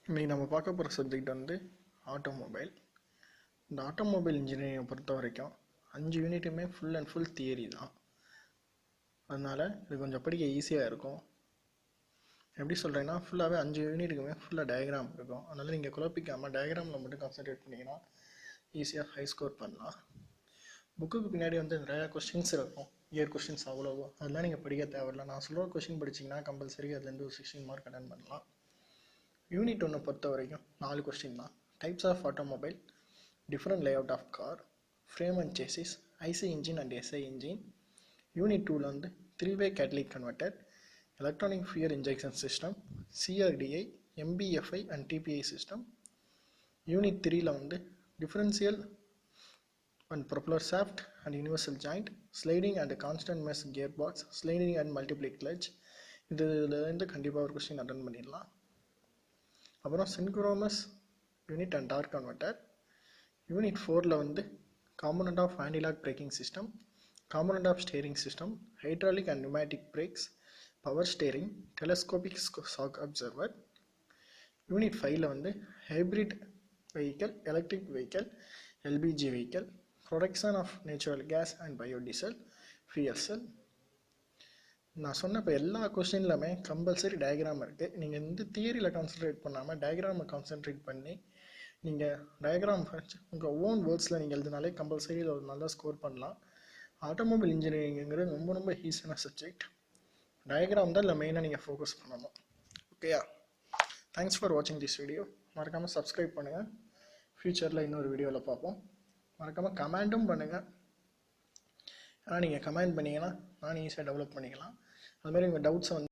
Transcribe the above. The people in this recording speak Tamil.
இன்றைக்கி நம்ம பார்க்க போகிற சப்ஜெக்ட் வந்து ஆட்டோமொபைல். இந்த ஆட்டோமொபைல் இன்ஜினியரிங்கை பொறுத்த வரைக்கும் 5 யூனிட்டுமே ஃபுல் அண்ட் ஃபுல் தியரி தான். அதனால் இது கொஞ்சம் படிக்க ஈஸியாக இருக்கும். எப்படி சொல்கிறேன்னா, ஃபுல்லாகவே 5 யூனிட்டுக்குமே ஃபுல்லாக டயக்ராம் இருக்கும். அதனால் நீங்கள் குழப்பிக்காமல் டயக்ராமில் மட்டும் கான்சன்ட்ரேட் பண்ணிங்கன்னா ஈஸியாக ஹை ஸ்கோர் பண்ணலாம். புக்குக்கு பின்னாடி வந்து நிறையா கொஸ்டின்ஸ் இருக்கும், இயர் கொஸ்டின்ஸ் அவ்வளோவோ. அதெல்லாம் நீங்கள் படிக்க தேவையில்லை. நான் சொல்கிற கொஸ்டின் படிச்சிங்கன்னா கம்பல்சரி அதுலேருந்து ஒரு 16 மார்க் அட்டன் பண்ணலாம். யூனிட் 1 பொறுத்த வரைக்கும் 4 கொஸ்டின் தான். Types of automobile, different layout of car, frame and chassis, IC engine and SI engine. Unit 2ல் வந்து 3-way catalytic converter, electronic fuel injection system, CRDI, MPFI and DPI system. Unit 3ல் வந்து differential and propeller shaft and universal joint, sliding and constant mesh gear box, sliding and multiplate clutch. இதுலேருந்து கண்டிப்பாக ஒரு கொஸ்டின் அட்டன் பண்ணிடலாம். அப்புறம் synchronous unit and torque converter. Unit 4ல் வந்து component of anti lock braking system, component of steering system, hydraulic and pneumatic brakes, power steering, telescopic shock absorber. Unit 5ல் வந்து hybrid vehicle, electric vehicle, LPG vehicle, production of natural gas and biodiesel, fuel cell. நான் சொன்ன இப்போ எல்லா கொஸ்டின்லையுமே கம்பல்சரி டயக்ராம் இருக்குது. நீங்கள் இந்த தியரியில் கான்சன்ட்ரேட் பண்ணாமல் டயக்ராமை கான்சன்ட்ரேட் பண்ணி நீங்கள் டயக்ராம் உங்கள் ஓன் வேர்ட்ஸில் நீங்கள் எழுதினாலே கம்பல்சரி ஒரு நல்லா ஸ்கோர் பண்ணலாம். ஆட்டோமொபைல் இன்ஜினியரிங்கிறது ரொம்ப ரொம்ப ஈஸியான சப்ஜெக்ட். டயக்ராம் தான் இல்லை மெயினாக நீங்கள் ஃபோக்கஸ் பண்ணணும். ஓகேயா? தேங்க்ஸ் ஃபார் வாட்சிங் திஸ் வீடியோ. மறக்காமல் சப்ஸ்கிரைப் பண்ணுங்கள். ஃப்யூச்சரில் இன்னொரு வீடியோவில் பார்ப்போம். மறக்காமல் கமெண்ட்டும் பண்ணுங்கள். ஆனால் நீங்கள் கமெண்ட் பண்ணிங்கன்னா நான் ஈஸியாக டெவலப் பண்ணிக்கலாம். அதுமாதிரி உங்கள் டவுட்ஸை வந்து